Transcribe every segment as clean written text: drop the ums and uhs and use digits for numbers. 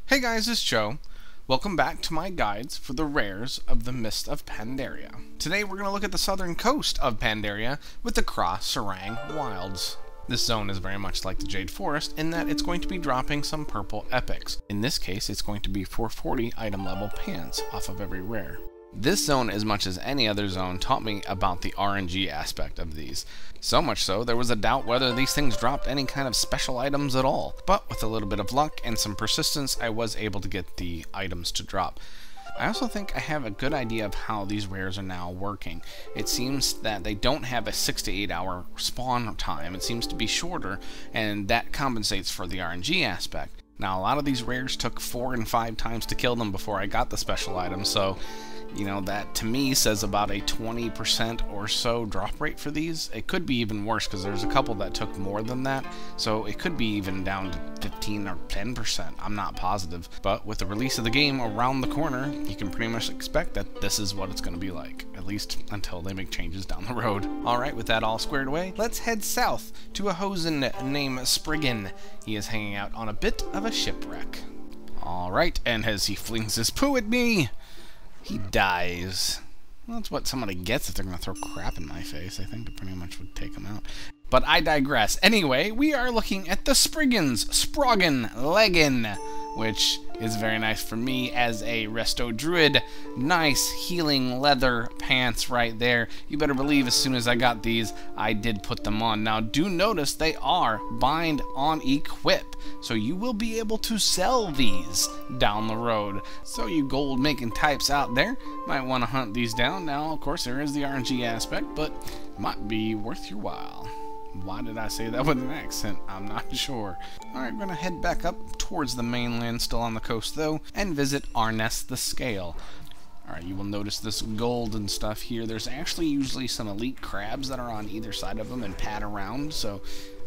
Hey guys, it's Joe. Welcome back to my guides for the rares of the Mist of Pandaria. Today we're going to look at the southern coast of Pandaria with the Krasarang Wilds. This zone is very much like the Jade Forest in that it's going to be dropping some purple epics. In this case, it's going to be 440 item level pants off of every rare. This zone, as much as any other zone, taught me about the RNG aspect of these. So much so, there was a doubt whether these things dropped any kind of special items at all. But with a little bit of luck and some persistence, I was able to get the items to drop. I also think I have a good idea of how these rares are now working. It seems that they don't have a 6 to 8 hour spawn time. It seems to be shorter, and that compensates for the RNG aspect. Now, a lot of these rares took 4 and 5 times to kill them before I got the special items, so you know, that to me says about a 20% or so drop rate for these. It could be even worse because there's a couple that took more than that, so it could be even down to 15 or 10%. I'm not positive, but with the release of the game around the corner, you can pretty much expect that this is what it's going to be like, at least until they make changes down the road. Alright, with that all squared away, let's head south to a hosen named Spriggan. He is hanging out on a bit of a shipwreck. Alright, and as he flings his poo at me, he dies. Well, that's what somebody gets if they're going to throw crap in my face. I think it pretty much would take them out. But I digress. Anyway, we are looking at the Spriggans, Sproggan, Leggin, which is very nice for me as a resto druid. Nice healing leather pants right there. You better believe as soon as I got these, I did put them on. Now, do notice they are bind on equip, so you will be able to sell these down the road. So you gold making types out there might want to hunt these down. Now, of course, there is the RNG aspect, but it might be worth your while. Why did I say that with an accent? I'm not sure. Alright, we're going to head back up towards the mainland, still on the coast though, and visit Arnes the Scale. Alright, you will notice this gold and stuff here. There's actually usually some elite crabs that are on either side of them and pad around, so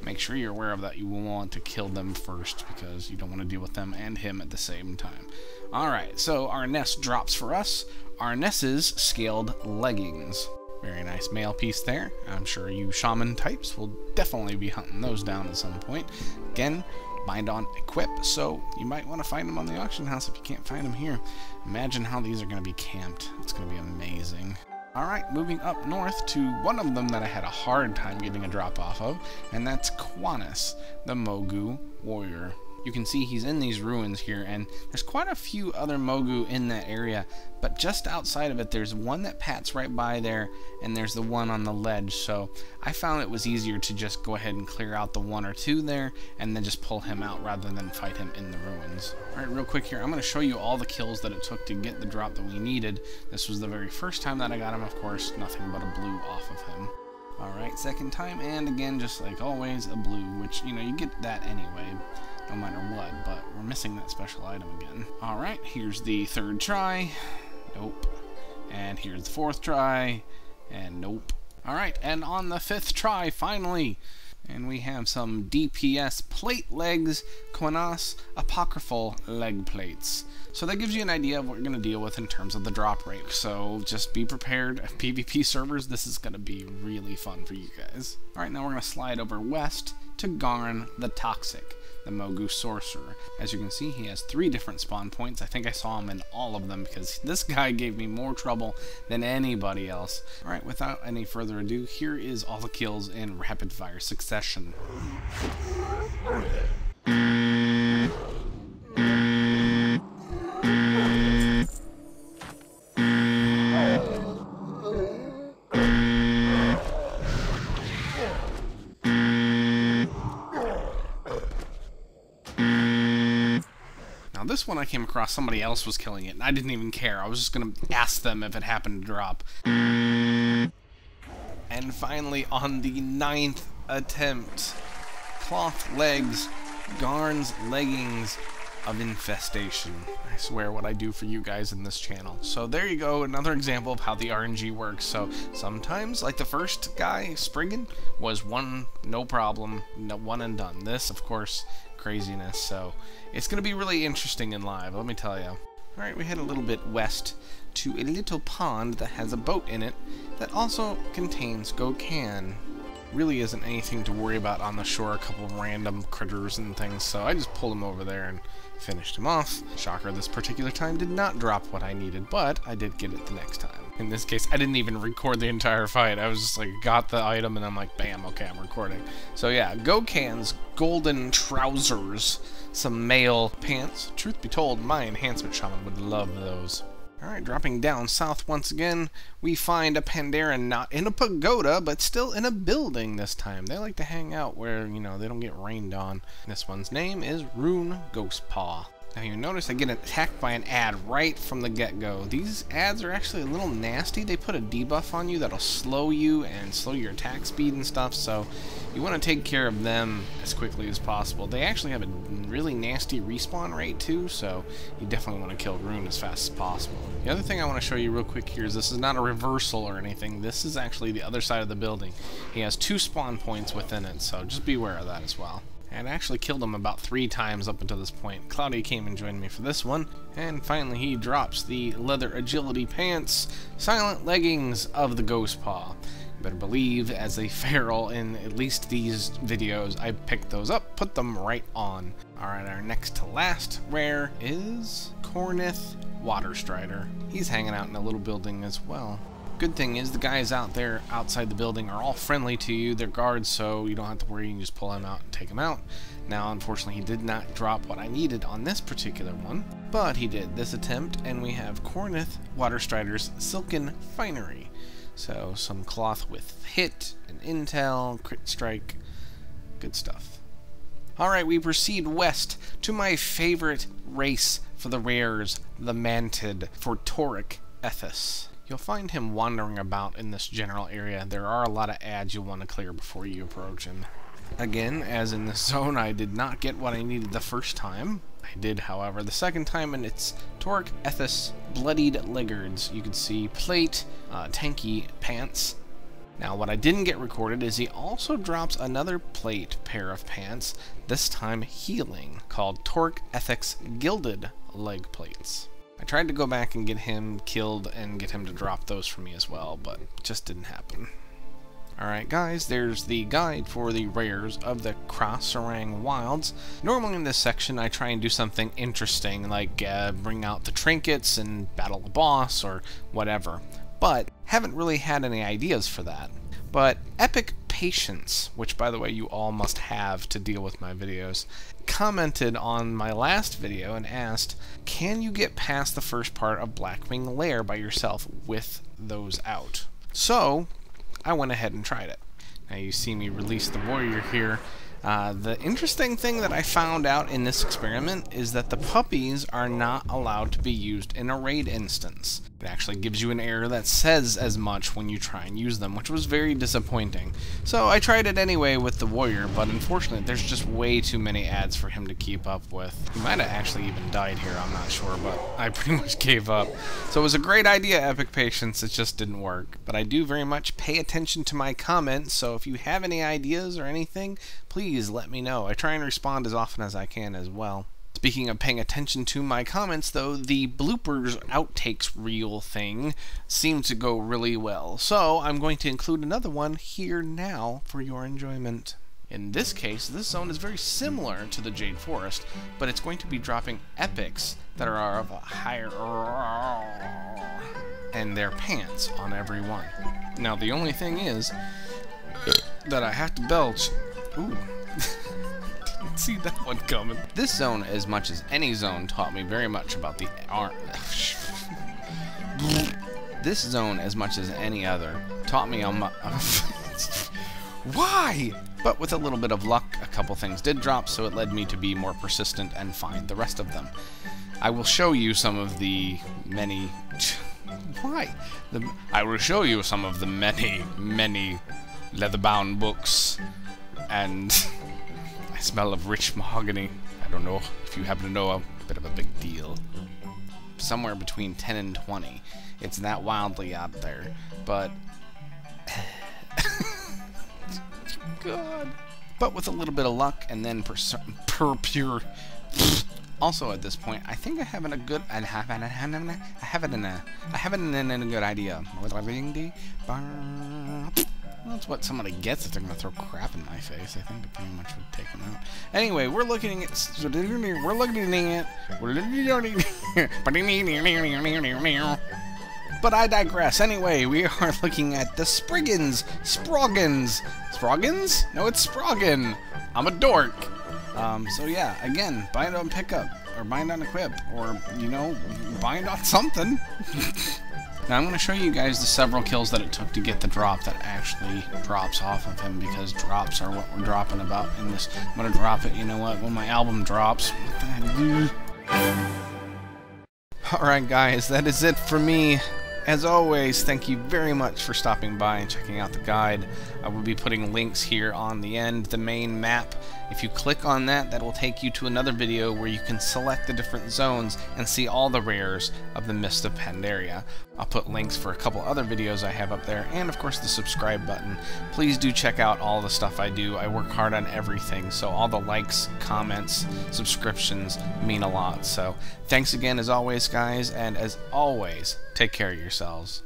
make sure you're aware of that. You will want to kill them first because you don't want to deal with them and him at the same time. Alright, so Arnes drops for us. Arnes's Scaled Leggings. Very nice male piece there. I'm sure you shaman types will definitely be hunting those down at some point. Again, bind on equip, so you might want to find them on the auction house if you can't find them here. Imagine how these are going to be camped. It's going to be amazing. Alright, moving up north to one of them that I had a hard time getting a drop off of, and that's Qu'nas, the Mogu warrior. You can see he's in these ruins here, and there's quite a few other Mogu in that area, but just outside of it there's one that pats right by there, and there's the one on the ledge, so I found it was easier to just go ahead and clear out the 1 or 2 there, and then just pull him out rather than fight him in the ruins. Alright, real quick here, I'm going to show you all the kills that it took to get the drop that we needed. This was the very first time that I got him, of course, nothing but a blue off of him. Alright, second time, and again, just like always, a blue, which, you know, you get that anyway, no matter what, but we're missing that special item again. Alright, here's the 3rd try. Nope. And here's the 4th try. And nope. Alright, and on the 5th try, finally! And we have some DPS plate legs, Qu'nas apocryphal leg plates. So that gives you an idea of what you're going to deal with in terms of the drop rate. So just be prepared. PvP servers, this is going to be really fun for you guys. Alright, now we're going to slide over west to Garen the Toxic, the Mogu Sorcerer. As you can see, he has 3 different spawn points. I think I saw him in all of them because this guy gave me more trouble than anybody else. Alright, without any further ado, here is all the kills in rapid fire succession. This one I came across, somebody else was killing it, and I didn't even care. I was just going to ask them if it happened to drop. And finally, on the 9th attempt, cloth legs, Garen's Leggings of Infestation. I swear what I do for you guys in this channel. So there you go, another example of how the RNG works. So sometimes, like the first guy, Spriggan, was one, no problem, one and done. This, of course, craziness. So it's going to be really interesting in live, let me tell you. Alright, we head a little bit west to a little pond that has a boat in it that also contains Gokan. really isn't anything to worry about on the shore, a couple of random critters and things, so I just pulled him over there and finished him off. Shocker, this particular time did not drop what I needed, but I did get it the next time. In this case, I didn't even record the entire fight. I was just like, got the item and I'm like, bam, okay, I'm recording. So yeah, Gokan's golden trousers, some male pants. Truth be told, my enhancement shaman would love those. Alright, dropping down south once again, we find a Pandaria not in a pagoda, but still in a building this time. They like to hang out where, you know, they don't get rained on. This one's name is Rune Ghost Paw. Now you notice I get attacked by an ad right from the get-go. These ads are actually a little nasty. They put a debuff on you that'll slow you and slow your attack speed and stuff, so you want to take care of them as quickly as possible. They actually have a really nasty respawn rate too, so you definitely want to kill Rune as fast as possible. The other thing I want to show you real quick here is this is not a reversal or anything. This is actually the other side of the building. He has 2 spawn points within it, so just be aware of that as well. And I actually killed him about 3 times up until this point. Cloudy came and joined me for this one. And finally he drops the leather agility pants, silent leggings of the Ghost Paw. You better believe, as a feral in at least these videos, I picked those up, put them right on. Alright, our next to last rare is Cornice Water Strider. He's hanging out in a little building as well. Good thing is the guys out there outside the building are all friendly to you. They're guards, so you don't have to worry. You can just pull him out and take him out. Now, unfortunately, he did not drop what I needed on this particular one, but he did this attempt, and we have Cornice Water Strider's Silken Finery. So, some cloth with hit, and intel, crit strike, good stuff. Alright, we proceed west to my favorite race for the rares, the Mantid, for Torik-Ethis. You'll find him wandering about in this general area. There are a lot of ads you'll want to clear before you approach him. Again, as in this zone, I did not get what I needed the first time. I did, however, the second time, and it's Torik-Ethis Bloodied Leggings. You can see plate, tanky pants. Now, what I didn't get recorded is he also drops another plate pair of pants, this time healing, called Torik-Ethis Gilded Leg Plates. I tried to go back and get him killed and get him to drop those for me as well, but it just didn't happen. Alright guys, there's the guide for the rares of the Krasarang Wilds. Normally in this section I try and do something interesting, like bring out the trinkets and battle the boss or whatever, but haven't really had any ideas for that. But Epic Patience, which by the way you all must have to deal with my videos, commented on my last video and asked, can you get past the first part of Blackwing Lair by yourself with those out? So I went ahead and tried it. Now you see me release the warrior here. The interesting thing that I found out in this experiment is that the puppies are not allowed to be used in a raid instance. It actually gives you an error that says as much when you try and use them, which was very disappointing. So I tried it anyway with the warrior, but unfortunately there's just way too many ads for him to keep up with. He might have actually even died here, I'm not sure, but I pretty much gave up. So it was a great idea, Epic Patience, it just didn't work. But I do very much pay attention to my comments, so if you have any ideas or anything, please let me know. I try and respond as often as I can as well. Speaking of paying attention to my comments, though, the bloopers outtakes reel thing seemed to go really well. So I'm going to include another one here now for your enjoyment. In this case, this zone is very similar to the Jade Forest, but it's going to be dropping epics that are of a higher and their pants on every one. Now the only thing is that I have to belch. Ooh. Didn't see that one coming. This zone, as much as any zone, taught me very much about the This zone, as much as any other, taught me on my why? But with a little bit of luck, a couple things did drop, so it led me to be more persistent and find the rest of them. I will show you some of the many I will show you some of the many leather-bound books, and I smell of rich mahogany. I don't know if you happen to know, a bit of a big deal. Somewhere between 10 and 20. It's that wildly out there, but God. But with a little bit of luck, and then pure. Also, at this point, I think I have a good idea. That's what somebody gets if they're going to throw crap in my face. I think it pretty much would take them out. Anyway, we're looking at but I digress. Anyway, we are looking at the Spriggans. Sproggans. Sproggans? No, it's Sproggan. I'm a dork. So yeah, again, bind on pickup, or bind on equip, or, you know, bind on something. Now I'm going to show you guys the several kills that it took to get the drop that actually drops off of him, because drops are what we're dropping about in this. I'm going to drop it, you know what, when my album drops. What the heck? Alright guys, that is it for me. As always, thank you very much for stopping by and checking out the guide. I will be putting links here on the end, the main map. If you click on that, that will take you to another video where you can select the different zones and see all the rares of the Mist of Pandaria. I'll put links for a couple other videos I have up there, and of course the subscribe button. Please do check out all the stuff I do. I work hard on everything, so all the likes, comments, subscriptions mean a lot. So thanks again as always, guys, and as always, take care of yourselves.